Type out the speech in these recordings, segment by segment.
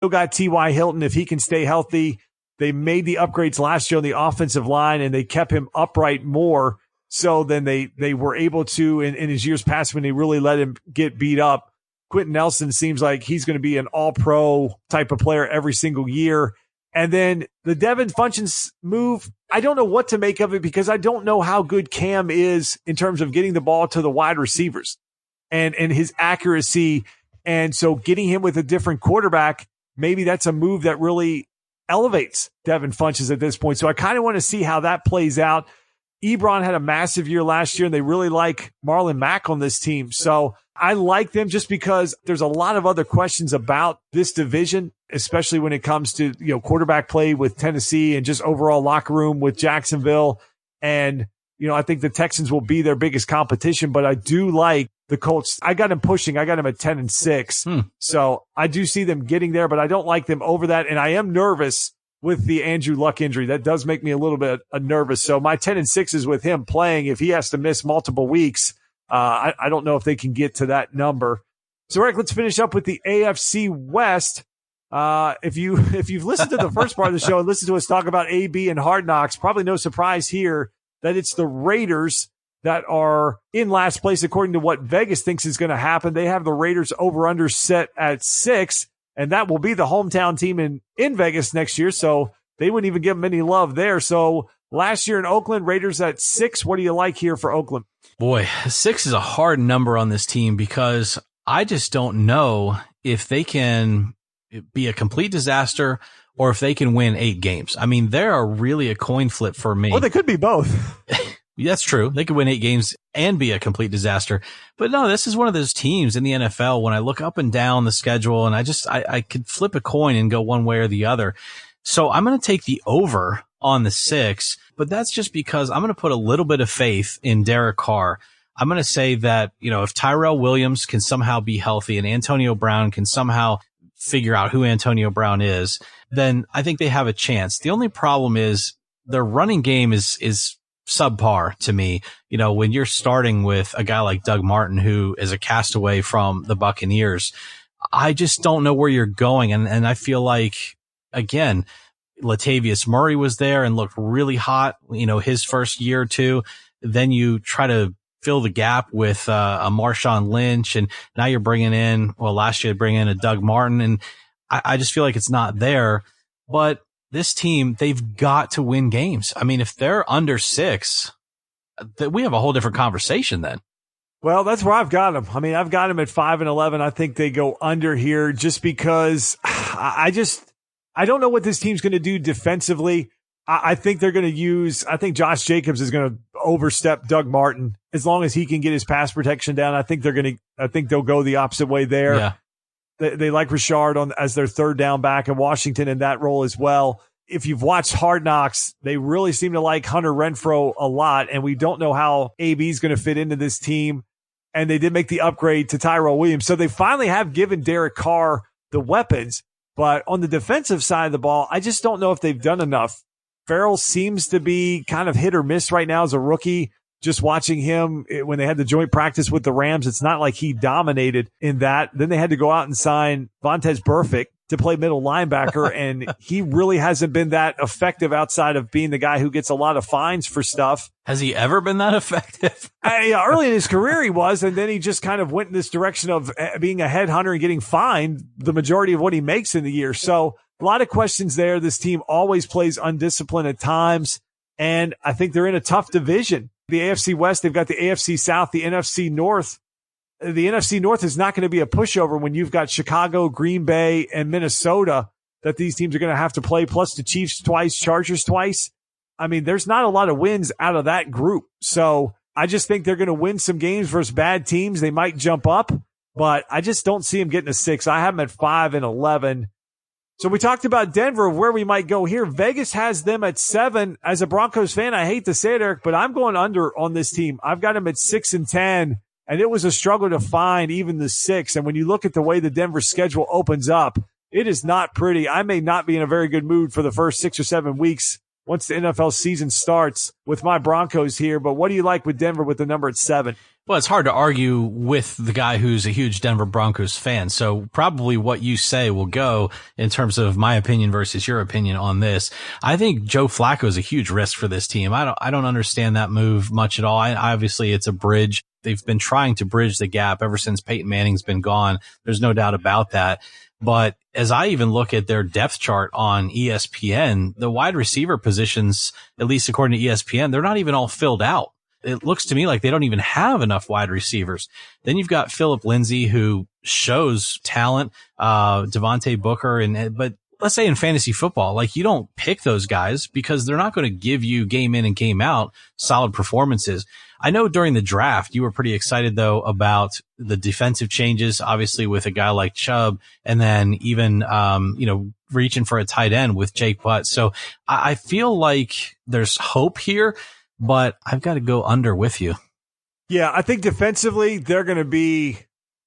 Still got T.Y. Hilton if he can stay healthy. They made the upgrades last year on the offensive line, and they kept him upright more so than they were able to in his years past when they really let him get beat up. Quentin Nelson seems like he's going to be an all-pro type of player every single year. And then the Devin Funchess move, I don't know what to make of it because I don't know how good Cam is in terms of getting the ball to the wide receivers and his accuracy. And so getting him with a different quarterback, maybe that's a move that really elevates Devin Funchess at this point. So I kind of want to see how that plays out. Ebron had a massive year last year, and they really like Marlon Mack on this team. So I like them just because there's a lot of other questions about this division, especially when it comes to, quarterback play with Tennessee and just overall locker room with Jacksonville. And, I think the Texans will be their biggest competition, but I do like the Colts. I got them pushing. I got them at 10-6. So I do see them getting there, but I don't like them over that. And I am nervous with the Andrew Luck injury. That does make me a little bit nervous. So my 10-6 is with him playing. If he has to miss multiple weeks, I don't know if they can get to that number. So Eric, let's finish up with the AFC West. If you've listened to the first part of the show and listened to us talk about AB and Hard Knocks, probably no surprise here that it's the Raiders that are in last place according to what Vegas thinks is going to happen. They have the Raiders over-under set at 6, and that will be the hometown team in Vegas next year, so they wouldn't even give them any love there. So last year in Oakland, Raiders at 6. What do you like here for Oakland? Boy, 6 is a hard number on this team because I just don't know if they can be a complete disaster or if they can win 8 games. I mean, they're really a coin flip for me. Well, they could be both. That's true. They could win 8 games and be a complete disaster. But no, this is one of those teams in the NFL when I look up and down the schedule and I could flip a coin and go one way or the other. So I'm going to take the over on the 6, but that's just because I'm going to put a little bit of faith in Derek Carr. I'm going to say that, if Tyrell Williams can somehow be healthy and Antonio Brown can somehow figure out who Antonio Brown is, then I think they have a chance. The only problem is their running game is subpar to me. When you're starting with a guy like Doug Martin, who is a castaway from the Buccaneers, I just don't know where you're going. And I feel like, again, Latavius Murray was there and looked really hot, his first year or two. Then you try to fill the gap with a Marshawn Lynch, and now you're bringing in, last year bringing in a Doug Martin, and I just feel like it's not there. But this team, they've got to win games. I mean, if they're under 6, we have a whole different conversation then. Well, that's where I've got them. I mean, I've got them at 5-11. I think they go under here just because I don't know what this team's going to do defensively. I think they're going to I think Josh Jacobs is going to overstep Doug Martin as long as he can get his pass protection down. I think they'll go the opposite way there. Yeah. They like Richard as their third down back in Washington in that role as well. If you've watched Hard Knocks, they really seem to like Hunter Renfrow a lot, and we don't know how AB is going to fit into this team. And they did make the upgrade to Tyrell Williams. So they finally have given Derek Carr the weapons. But on the defensive side of the ball, I just don't know if they've done enough. Farrell seems to be kind of hit or miss right now as a rookie. Just watching him when they had the joint practice with the Rams, it's not like he dominated in that. Then they had to go out and sign Vontaze Burfict to play middle linebacker, and he really hasn't been that effective outside of being the guy who gets a lot of fines for stuff. Has he ever been that effective? Early in his career he was, and then he just kind of went in this direction of being a headhunter and getting fined the majority of what he makes in the year. So a lot of questions there. This team always plays undisciplined at times, and I think they're in a tough division. The AFC West, they've got the AFC South, the NFC North. The NFC North is not going to be a pushover when you've got Chicago, Green Bay, and Minnesota that these teams are going to have to play, plus the Chiefs twice, Chargers twice. I mean, there's not a lot of wins out of that group. So I just think they're going to win some games versus bad teams. They might jump up, but I just don't see them getting a 6. I have them at 5-11. So we talked about Denver, where we might go here. Vegas has them at 7. As a Broncos fan, I hate to say it, Eric, but I'm going under on this team. I've got them at 6-10, and it was a struggle to find even the 6. And when you look at the way the Denver schedule opens up, it is not pretty. I may not be in a very good mood for the first 6 or 7 weeks once the NFL season starts with my Broncos here. But what do you like with Denver with the number at 7? Well, it's hard to argue with the guy who's a huge Denver Broncos fan. So probably what you say will go in terms of my opinion versus your opinion on this. I think Joe Flacco is a huge risk for this team. I don't understand that move much at all. Obviously it's a bridge. They've been trying to bridge the gap ever since Peyton Manning's been gone. There's no doubt about that. But as I even look at their depth chart on ESPN, the wide receiver positions, at least according to ESPN, they're not even all filled out. It looks to me like they don't even have enough wide receivers. Then you've got Phillip Lindsay, who shows talent, Devontae Booker, but let's say in fantasy football, like you don't pick those guys because they're not going to give you game in and game out solid performances. I know during the draft, you were pretty excited though about the defensive changes, obviously with a guy like Chubb, and then even, reaching for a tight end with Jake Butt. So I feel like there's hope here, but I've got to go under with you. Yeah, I think defensively, they're going to be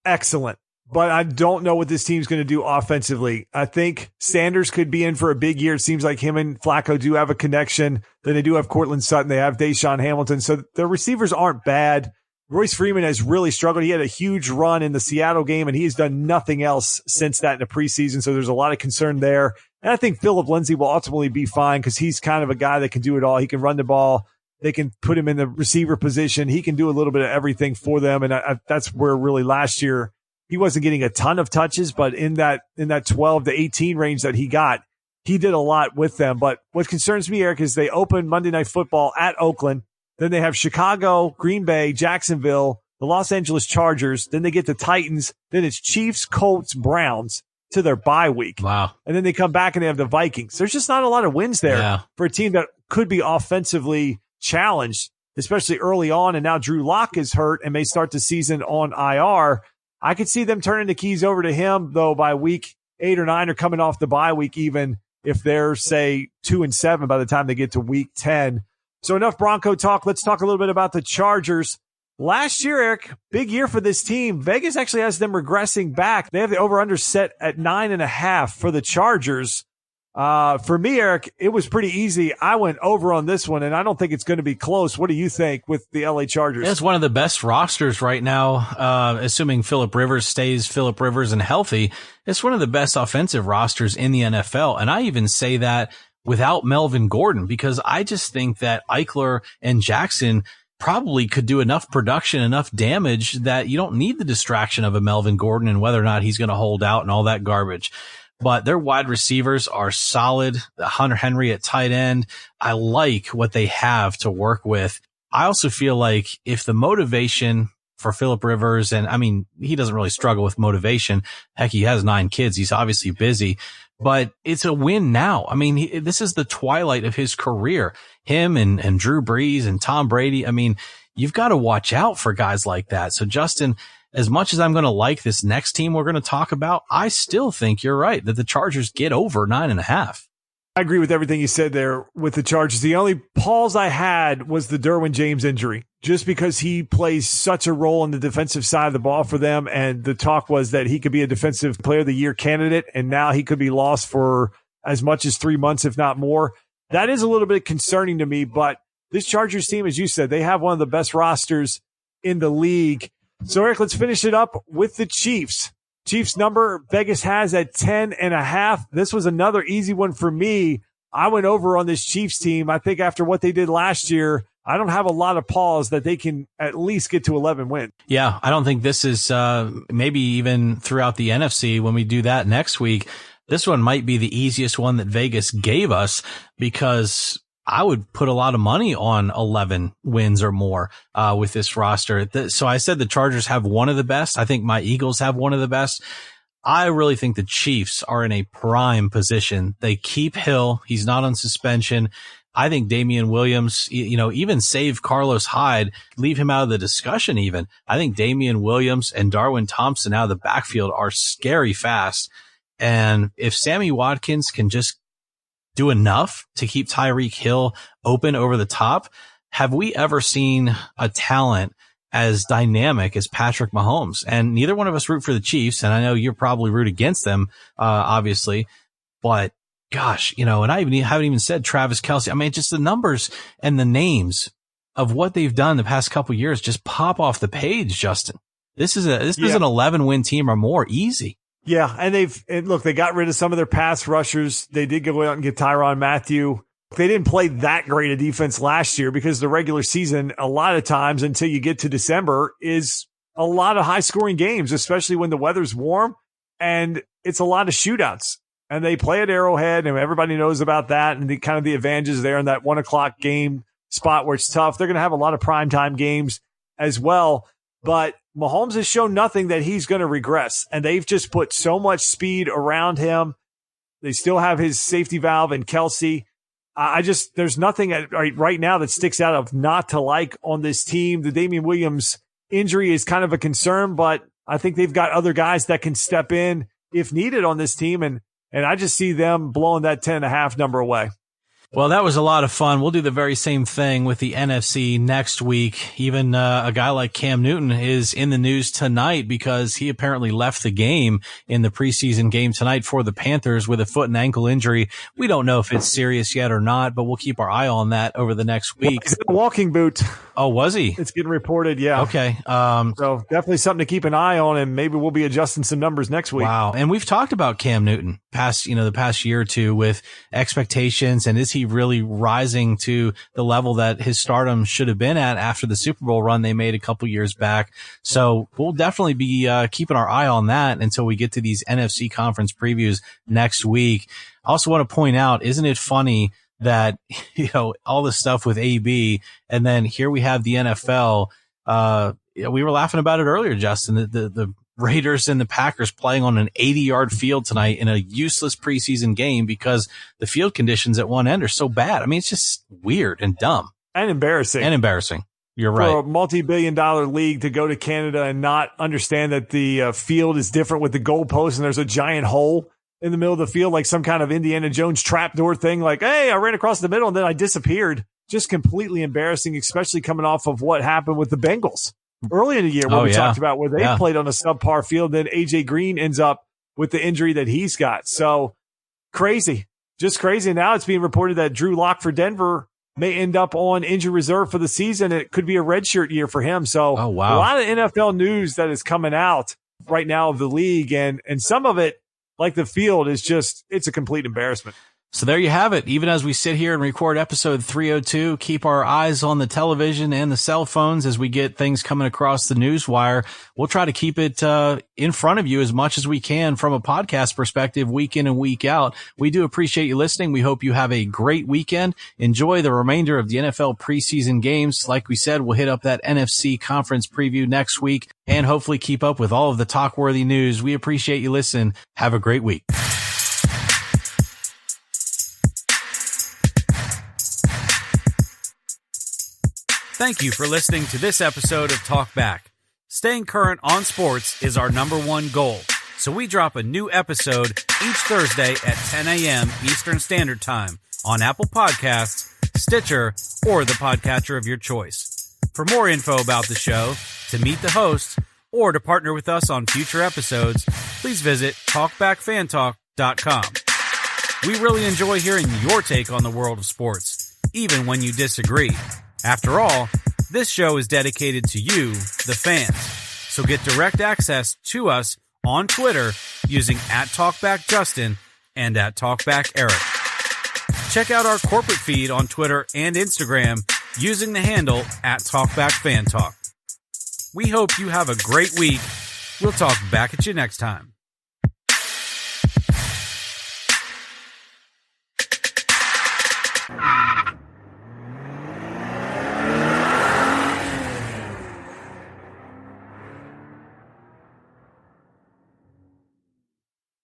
excellent, but I don't know what this team's going to do offensively. I think Sanders could be in for a big year. It seems like him and Flacco do have a connection. Then they do have Cortland Sutton. They have Deshaun Hamilton. So the receivers aren't bad. Royce Freeman has really struggled. He had a huge run in the Seattle game, and he's done nothing else since that in the preseason. So there's a lot of concern there. And I think Phillip Lindsay will ultimately be fine because he's kind of a guy that can do it all. He can run the ball. They can put him in the receiver position. He can do a little bit of everything for them. And that's where really last year he wasn't getting a ton of touches, but in that 12 to 18 range that he got, he did a lot with them. But what concerns me, Eric, is they open Monday Night Football at Oakland. Then they have Chicago, Green Bay, Jacksonville, the Los Angeles Chargers. Then they get the Titans. Then it's Chiefs, Colts, Browns to their bye week. Wow. And then they come back and they have the Vikings. There's just not a lot of wins there for a team that could be offensively challenged, especially early on. And now Drew Lock is hurt and may start the season on IR. I could see them turning the keys over to him, though, by week 8 or 9 or coming off the bye week, even if they're, say, 2-7 by the time they get to week 10. So enough Bronco talk. Let's talk a little bit about the Chargers. Last year, Eric, big year for this team. Vegas actually has them regressing back. They have the over-under set at 9.5 for the Chargers. For me, Eric, it was pretty easy. I went over on this one, and I don't think it's going to be close. What do you think with the LA Chargers? It's one of the best rosters right now, assuming Phillip Rivers stays Phillip Rivers and healthy. It's one of the best offensive rosters in the NFL. And I even say that without Melvin Gordon, because I just think that Eichler and Jackson probably could do enough production, enough damage that you don't need the distraction of a Melvin Gordon and whether or not he's going to hold out and all that garbage. But their wide receivers are solid. Hunter Henry at tight end. I like what they have to work with. I also feel like if the motivation for Phillip Rivers, and I mean, he doesn't really struggle with motivation. Heck, he has 9 kids. He's obviously busy, but it's a win now. I mean, this is the twilight of his career. Him and Drew Brees and Tom Brady. I mean, you've got to watch out for guys like that. So Justin, as much as I'm going to like this next team we're going to talk about, I still think you're right that the Chargers get over 9.5. I agree with everything you said there with the Chargers. The only pause I had was the Derwin James injury, just because he plays such a role on the defensive side of the ball for them. And the talk was that he could be a defensive player of the year candidate. And now he could be lost for as much as 3 months, if not more. That is a little bit concerning to me, but this Chargers team, as you said, they have one of the best rosters in the league. So, Eric, let's finish it up with the Chiefs. Chiefs number Vegas has at 10.5. This was another easy one for me. I went over on this Chiefs team. I think after what they did last year, I don't have a lot of pause that they can at least get to 11 wins. Yeah, I don't think this is maybe even throughout the NFC when we do that next week. This one might be the easiest one that Vegas gave us because I would put a lot of money on 11 wins or more with this roster. So I said the Chargers have one of the best. I think my Eagles have one of the best. I really think the Chiefs are in a prime position. They keep Hill. He's not on suspension. I think Damian Williams, even save Carlos Hyde, leave him out of the discussion even. I think Damian Williams and Darwin Thompson out of the backfield are scary fast. And if Sammy Watkins can just do enough to keep Tyreek Hill open over the top, have we ever seen a talent as dynamic as Patrick Mahomes? And neither one of us root for the Chiefs, and I know you're probably root against them, obviously, but gosh, and I haven't even said Travis Kelce. I mean, just the numbers and the names of what they've done the past couple of years just pop off the page, Justin. This is an 11-win team or more, easy. Yeah, and they got rid of some of their pass rushers. They did go out and get Tyrann Mathieu. They didn't play that great a defense last year because the regular season, a lot of times until you get to December, is a lot of high-scoring games, especially when the weather's warm, and it's a lot of shootouts. And they play at Arrowhead, and everybody knows about that and the advantages there in that 1 o'clock game spot where it's tough. They're going to have a lot of primetime games as well. But Mahomes has shown nothing that he's going to regress, and they've just put so much speed around him. They still have his safety valve and Kelce. There's nothing right now that sticks out of not to like on this team. The Damian Williams injury is kind of a concern, but I think they've got other guys that can step in if needed on this team. And I just see them blowing that 10.5 number away. Well, that was a lot of fun. We'll do the very same thing with the NFC next week. Even a guy like Cam Newton is in the news tonight because he apparently left the game in the preseason game tonight for the Panthers with a foot and ankle injury. We don't know if it's serious yet or not, but we'll keep our eye on that over the next week. He's in a walking boot. Oh, was he? It's getting reported, yeah. Okay. So definitely something to keep an eye on, and maybe we'll be adjusting some numbers next week. Wow. And we've talked about Cam Newton the past year or two with expectations, and is he really rising to the level that his stardom should have been at after the Super Bowl run they made a couple years back? So we'll definitely be keeping our eye on that until we get to these NFC conference previews next week. I also want to point out, isn't it funny that, all this stuff with AB, and then here we have the NFL. We were laughing about it earlier, Justin, the Raiders and the Packers playing on an 80-yard field tonight in a useless preseason game because the field conditions at one end are so bad. I mean, it's just weird and dumb. And embarrassing. You're right. For a multi-billion-dollar league to go to Canada and not understand that the field is different with the goalpost and there's a giant hole in the middle of the field, like some kind of Indiana Jones trapdoor thing, like, hey, I ran across the middle and then I disappeared. Just completely embarrassing, especially coming off of what happened with the Bengals early in the year where we talked about where they played on a subpar field. Then AJ Green ends up with the injury that he's got. So crazy, just crazy. Now it's being reported that Drew Lock for Denver may end up on injury reserve for the season. It could be a redshirt year for him. So a lot of NFL news that is coming out right now of the league, and some of it, like the field, is just, it's a complete embarrassment. So there you have it. Even as we sit here and record episode 302, keep our eyes on the television and the cell phones as we get things coming across the news wire. We'll try to keep it in front of you as much as we can from a podcast perspective, week in and week out. We do appreciate you listening. We hope you have a great weekend. Enjoy the remainder of the NFL preseason games. Like we said, we'll hit up that NFC conference preview next week and hopefully keep up with all of the talk-worthy news. We appreciate you listening. Have a great week. Thank you for listening to this episode of Talk Back. Staying current on sports is our number one goal, so we drop a new episode each Thursday at 10 a.m. Eastern Standard Time on Apple Podcasts, Stitcher, or the podcatcher of your choice. For more info about the show, to meet the hosts, or to partner with us on future episodes, please visit TalkBackFanTalk.com. We really enjoy hearing your take on the world of sports, even when you disagree. After all, this show is dedicated to you, the fans. So get direct access to us on Twitter using @TalkbackJustin and @TalkbackEric. Check out our corporate feed on Twitter and Instagram using the handle @TalkbackFanTalk. We hope you have a great week. We'll talk back at you next time.